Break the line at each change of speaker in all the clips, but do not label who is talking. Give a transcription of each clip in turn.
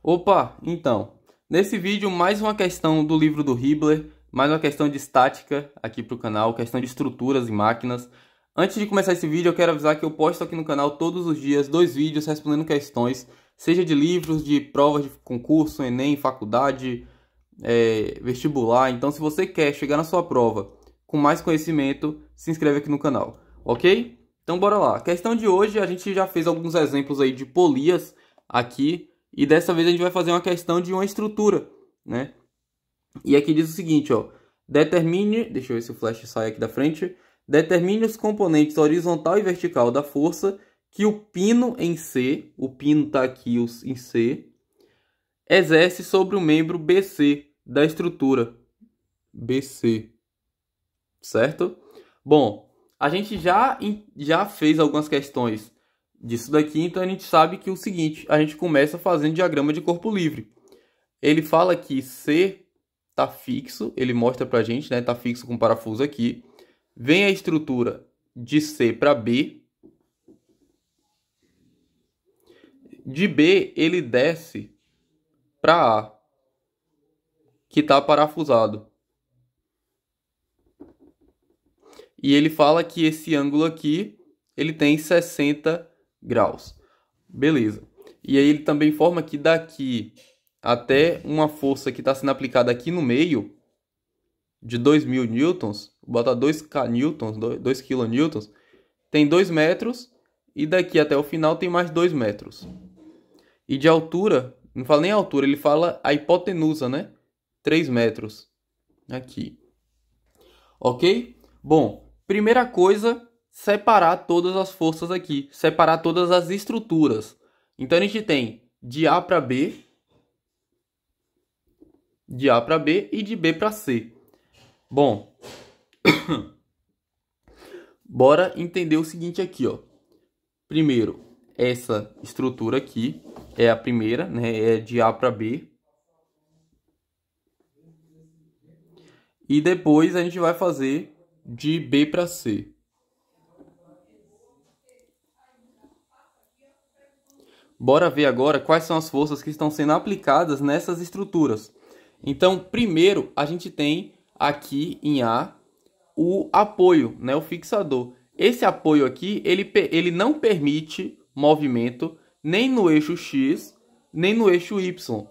Opa, então, nesse vídeo mais uma questão do livro do Hibbeler, mais uma questão de estática aqui para o canal, questão de estruturas e máquinas. Antes de começar esse vídeo, eu quero avisar que eu posto aqui no canal todos os dias 2 vídeos respondendo questões, seja de livros, de provas de concurso, Enem, faculdade, vestibular. Então, se você quer chegar na sua prova com mais conhecimento, se inscreve aqui no canal, ok? Então, bora lá. A questão de hoje, a gente já fez alguns exemplos aí de polias aqui, e dessa vez a gente vai fazer uma questão de uma estrutura, né? E aqui diz o seguinte, ó. Determine, deixa eu ver se o flash sai aqui da frente. Determine os componentes horizontal e vertical da força que o pino em C, o pino está aqui em C, exerce sobre o membro BC da estrutura. BC, certo? Bom, a gente já fez algumas questões disso daqui, então a gente sabe que o seguinte, a gente começa fazendo diagrama de corpo livre. Ele fala que C está fixo, ele mostra pra gente, né? Tá fixo com parafuso aqui. Vem a estrutura de C para B. De B ele desce para A, que está parafusado. E ele fala que esse ângulo aqui, ele tem 60 graus. Beleza. E aí ele também informa que daqui até uma força que está sendo aplicada aqui no meio, de 2.000 newtons, bota 2k newtons, 2 kN, tem 2 metros, e daqui até o final tem mais 2 metros. E de altura, não fala nem a altura, ele fala a hipotenusa, né? 3 metros. Aqui. Ok? Bom, primeira coisa, separar todas as forças aqui. Separar todas as estruturas. Então a gente tem de A para B, de A para B e de B para C. Bom, bora entender o seguinte aqui, ó. Primeiro, essa estrutura aqui é a primeira, né? É de A para B. E depois a gente vai fazer de B para C. Bora ver agora quais são as forças que estão sendo aplicadas nessas estruturas. Então, primeiro, a gente tem aqui em A o apoio, né, o fixador. Esse apoio aqui, ele não permite movimento nem no eixo X, nem no eixo Y.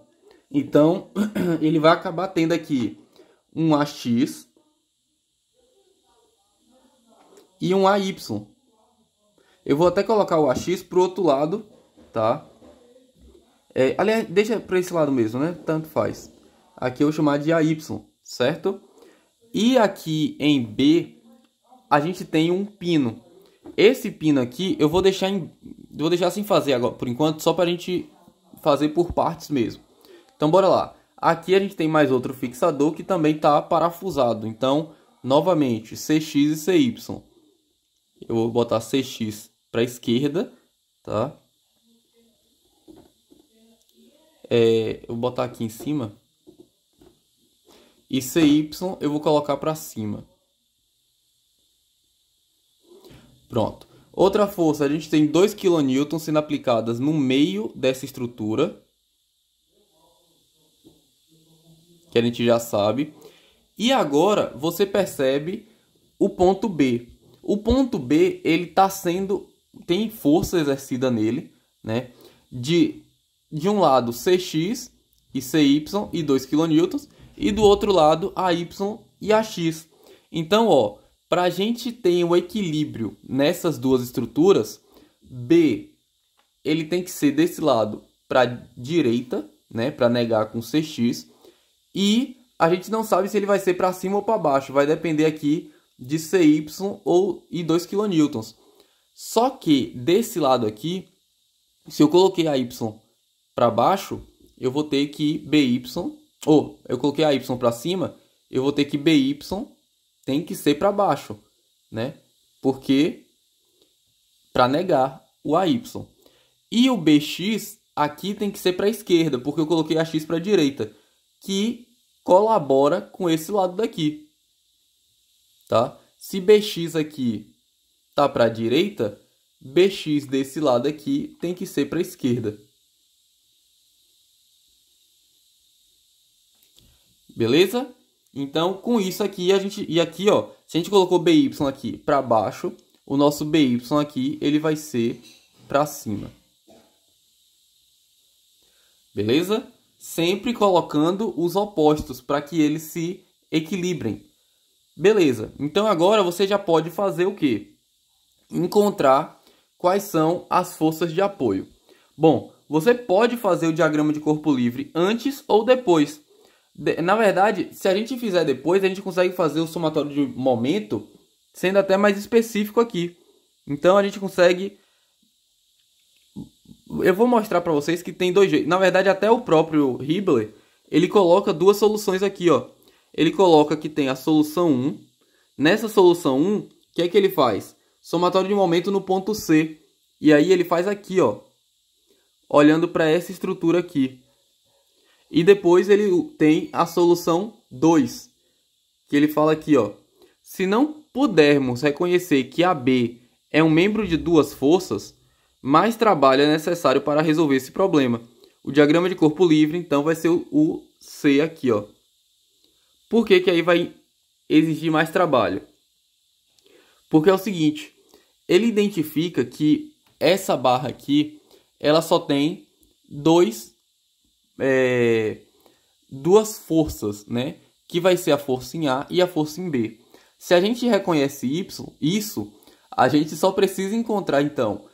Então, ele vai acabar tendo aqui um AX e um AY. Eu vou até colocar o AX para o outro lado, tá? Aliás, deixa para esse lado mesmo, né? Tanto faz. Aqui eu vou chamar de AY, certo? E aqui em B, a gente tem um pino. Esse pino aqui, eu vou deixar sem fazer agora, por enquanto, só para a gente fazer por partes mesmo. Então, bora lá. Aqui a gente tem mais outro fixador que também está parafusado. Então, novamente, CX e CY. Eu vou botar CX para a esquerda, tá? Eu vou botar aqui em cima. E CY eu vou colocar para cima. Pronto. Outra força, a gente tem 2 kN sendo aplicadas no meio dessa estrutura. Que a gente já sabe. E agora você percebe o ponto B. O ponto B, ele está sendo... tem força exercida nele, né? De um lado CX e CY e 2 kN. E do outro lado AY e AX. Então, ó, para a gente ter um equilíbrio nessas duas estruturas, B ele tem que ser desse lado para a direita, né? Para negar com CX. E a gente não sabe se ele vai ser para cima ou para baixo. Vai depender aqui de CY e 2 kN. Só que desse lado aqui, se eu coloquei a Y para baixo, eu vou ter que BY... ou eu coloquei a Y para cima, eu vou ter que BY tem que ser para baixo, né? Porque para negar o AY. E o BX aqui tem que ser para a esquerda, porque eu coloquei a X para a direita, que colabora com esse lado daqui, tá? Se BX aqui tá para a direita, BX desse lado aqui tem que ser para a esquerda. Beleza? Então, com isso aqui, e aqui, ó, se a gente colocou BY aqui para baixo, o nosso BY aqui, ele vai ser para cima. Beleza? Sempre colocando os opostos para que eles se equilibrem. Beleza. Então, agora você já pode fazer o quê? Encontrar quais são as forças de apoio. Bom, você pode fazer o diagrama de corpo livre antes ou depois. Na verdade, se a gente fizer depois, a gente consegue fazer o somatório de momento sendo até mais específico aqui. Então, a gente consegue... Eu vou mostrar para vocês que tem dois jeitos. Na verdade, até o próprio Hibbeler, ele coloca duas soluções aqui, ó. Ele coloca que tem a solução 1. Nessa solução 1, o que é que ele faz? Somatório de momento no ponto C. E aí ele faz aqui, ó. Olhando para essa estrutura aqui. E depois ele tem a solução 2. Que ele fala aqui, ó. Se não pudermos reconhecer que AB é um membro de duas forças, mais trabalho é necessário para resolver esse problema. O diagrama de corpo livre, então, vai ser o C aqui, ó. Por que que aí vai exigir mais trabalho? Porque é o seguinte, ele identifica que essa barra aqui, ela só tem duas forças, né? Que vai ser a força em A e a força em B. Se a gente reconhece isso, a gente só precisa encontrar, então,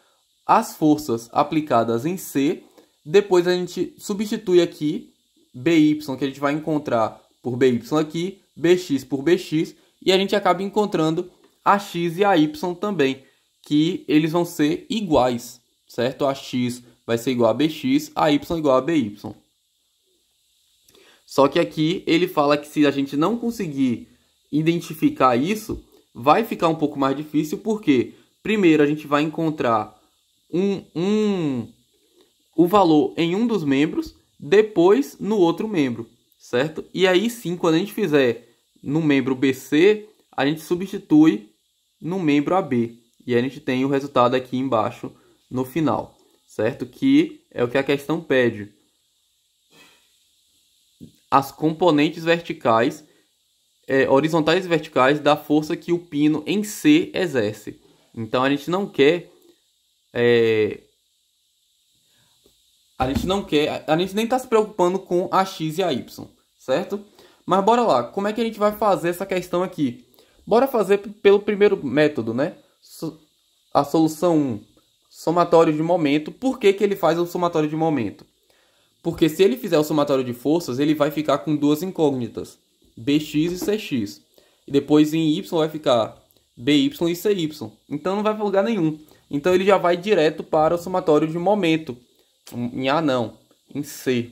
as forças aplicadas em C. Depois a gente substitui aqui BY, que a gente vai encontrar por BY aqui, BX por BX, e a gente acaba encontrando a X e a Y também, que eles vão ser iguais, certo? A X vai ser igual a BX, a Y igual a BY. Só que aqui ele fala que se a gente não conseguir identificar isso, vai ficar um pouco mais difícil, porque primeiro a gente vai encontrar o valor em um dos membros, depois no outro membro, certo? E aí sim, quando a gente fizer no membro BC, a gente substitui no membro AB. E a gente tem o resultado aqui embaixo no final, certo? Que é o que a questão pede. As componentes verticais, horizontais e verticais da força que o pino em C exerce. Então a gente não quer... a gente nem está se preocupando com a X e a Y, certo? Mas bora lá, como é que a gente vai fazer essa questão aqui? Bora fazer pelo primeiro método, né? A solução 1, somatório de momento. Por que que ele faz o somatório de momento? Porque se ele fizer o somatório de forças, ele vai ficar com duas incógnitas, BX e CX. E depois em Y vai ficar BY e CY. Então não vai para lugar nenhum. Então ele já vai direto para o somatório de momento. Em A não, em C.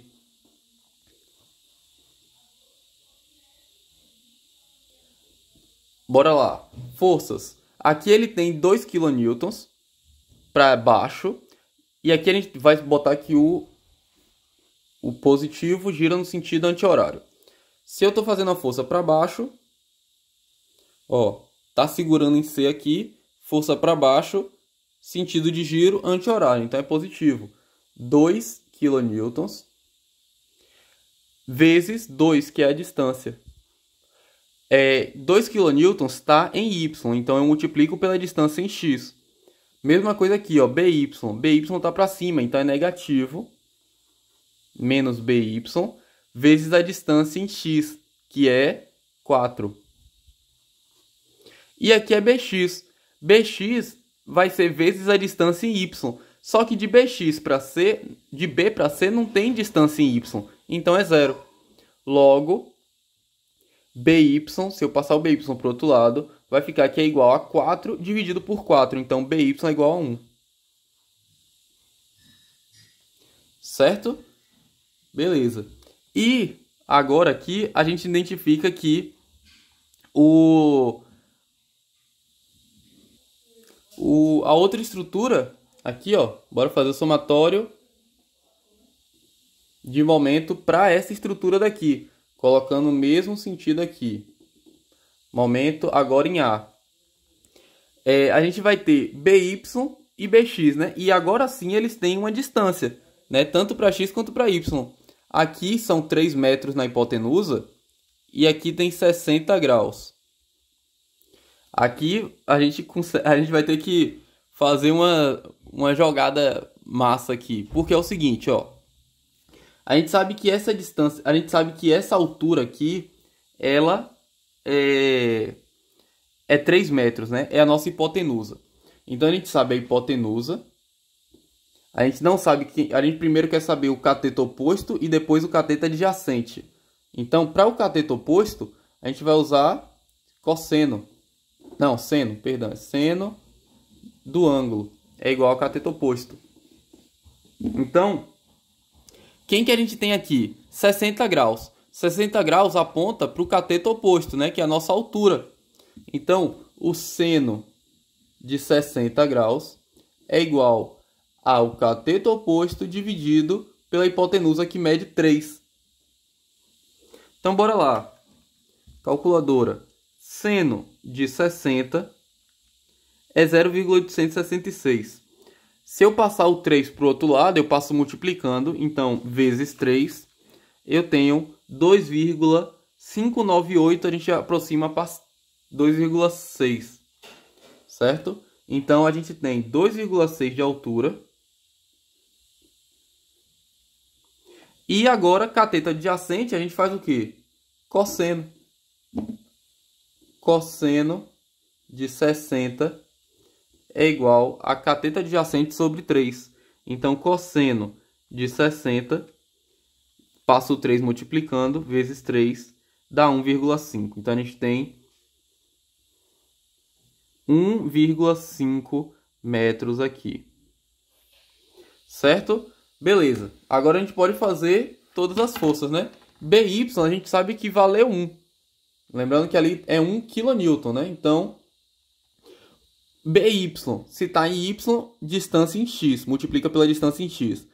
Bora lá. Forças. Aqui ele tem 2 kN para baixo. E aqui a gente vai botar que o positivo gira no sentido anti-horário. Se eu estou fazendo a força para baixo, ó, tá segurando em C aqui, força para baixo, sentido de giro anti-horário, então é positivo. 2 kN vezes 2, que é a distância. 2 kN está em Y, então eu multiplico pela distância em X. Mesma coisa aqui, ó, BY. BY está para cima, então é negativo. Menos BY vezes a distância em X, que é 4. E aqui é BX. BX vai ser vezes a distância em Y. Só que de BX para C, de B para C não tem distância em Y. Então é 0. Logo, BY, se eu passar o BY para o outro lado, vai ficar que é igual a 4 dividido por 4. Então BY é igual a 1. Certo? Beleza. E agora aqui a gente identifica que a outra estrutura, aqui ó, bora fazer o somatório de momento para essa estrutura daqui, colocando o mesmo sentido aqui. Momento agora em A. A gente vai ter BY e BX, né? E agora sim eles têm uma distância, né? Tanto para X quanto para Y. Aqui são 3 metros na hipotenusa, e aqui tem 60 graus. Aqui a gente vai ter que fazer uma jogada massa aqui. Porque é o seguinte, ó. A gente sabe que essa distância, a gente sabe que essa altura aqui, ela é 3 metros, né? É a nossa hipotenusa. Então a gente sabe a hipotenusa. A gente não sabe que a gente primeiro quer saber o cateto oposto e depois o cateto adjacente. Então, para o cateto oposto, a gente vai usar cosseno. Não, seno, perdão, é seno do ângulo é igual ao cateto oposto. Então, quem que a gente tem aqui? 60 graus. 60 graus aponta para o cateto oposto, né? Que é a nossa altura. Então, o seno de 60 graus é igual ao cateto oposto dividido pela hipotenusa que mede 3. Então, bora lá. Calculadora. Seno de 60 é 0,866. Se eu passar o 3 para o outro lado, eu passo multiplicando. Então, vezes 3, eu tenho 2,598. A gente aproxima para 2,6. Certo? Então, a gente tem 2,6 de altura. E agora, cateto adjacente, a gente faz o quê? Cosseno. Cosseno de 60 é igual a cateto adjacente sobre 3. Então, cosseno de 60, passo o 3 multiplicando, vezes 3, dá 1,5. Então, a gente tem 1,5 metros aqui. Certo? Beleza. Agora a gente pode fazer todas as forças, né? BY a gente sabe que valeu 1. Lembrando que ali é 1 kN, né? Então, BY, se está em Y, distância em X. Multiplica pela distância em X.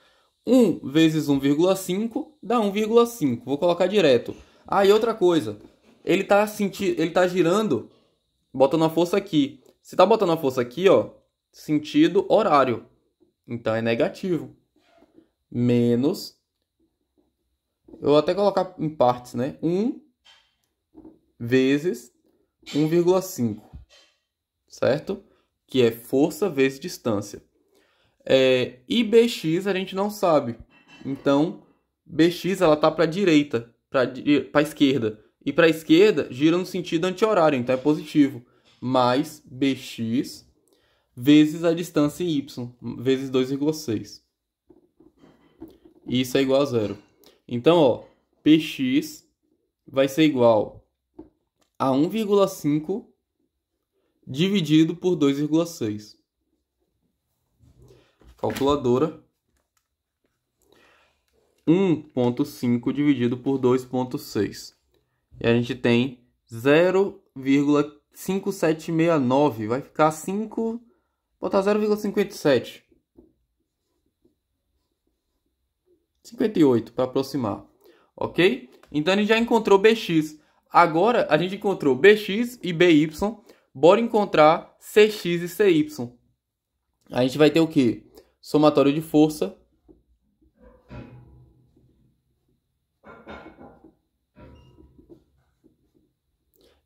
1 vezes 1,5 dá 1,5. Vou colocar direto. Ah, e outra coisa. Ele tá girando, botando a força aqui. Se está botando a força aqui, ó, sentido horário. Então, é negativo. Menos, eu vou até colocar em partes, né? 1 vezes 1,5, certo? Que é força vezes distância. E BX a gente não sabe. Então, BX ela tá para a direita, para a esquerda. E para a esquerda gira no sentido anti-horário, então é positivo. Mais BX vezes a distância em Y, vezes 2,6. Isso é igual a 0. Então, ó, PX vai ser igual a 1,5 dividido por 2,6. Calculadora. 1,5 dividido por 2,6. E a gente tem 0,5769. Vai ficar 5... botar 0,57. 58 para aproximar, ok? Então a gente já encontrou BX. Agora a gente encontrou BX e BY. Bora encontrar CX e CY. A gente vai ter o quê? Somatório de força.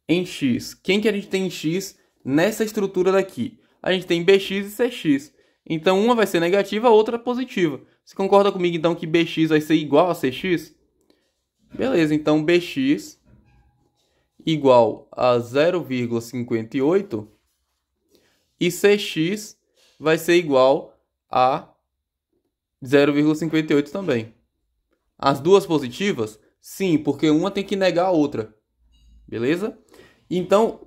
Em X. Quem que a gente tem em X nessa estrutura daqui? A gente tem BX e CX. Então uma vai ser negativa, a outra positiva. Você concorda comigo, então, que BX vai ser igual a CX? Beleza, então BX igual a 0,58 e CX vai ser igual a 0,58 também. As duas positivas? Sim, porque uma tem que negar a outra. Beleza? Então,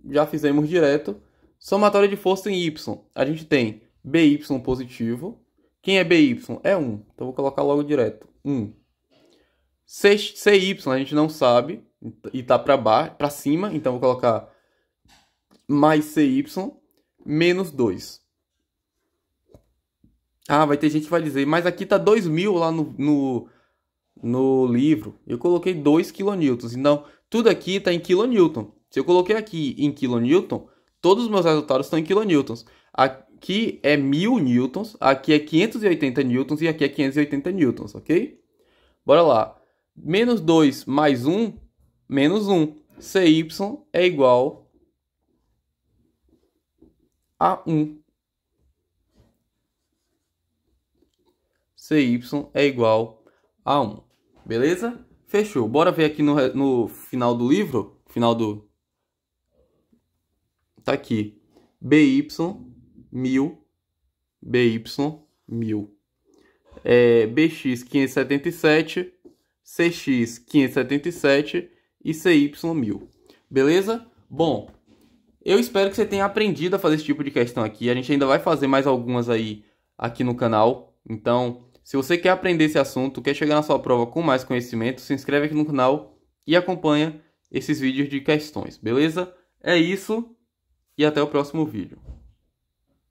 já fizemos direto. Somatória de força em Y. A gente tem BY positivo. Quem é BY? É 1. Então, vou colocar logo direto. 1. CY a gente não sabe. E está para cima. Então, vou colocar mais CY menos 2. Ah, vai ter gente que vai dizer, mas aqui tá 2.000 lá no livro. Eu coloquei 2 kN. Então, tudo aqui está em kN. Se eu coloquei aqui em kN, todos os meus resultados estão em kN. Aqui é 1.000 newtons, aqui é 580 newtons e aqui é 580 newtons, ok? Bora lá. Menos 2 mais 1, menos 1. CY é igual a 1. CY é igual a 1. Beleza? Fechou. Bora ver aqui no final do livro. Tá aqui. BY 1000. BY 1000. BX 577. CX 577 e CY 1000. Beleza? Bom, eu espero que você tenha aprendido a fazer esse tipo de questão aqui. A gente ainda vai fazer mais algumas aí aqui no canal. Então, se você quer aprender esse assunto, quer chegar na sua prova com mais conhecimento, se inscreve aqui no canal e acompanha esses vídeos de questões, beleza? É isso e até o próximo vídeo.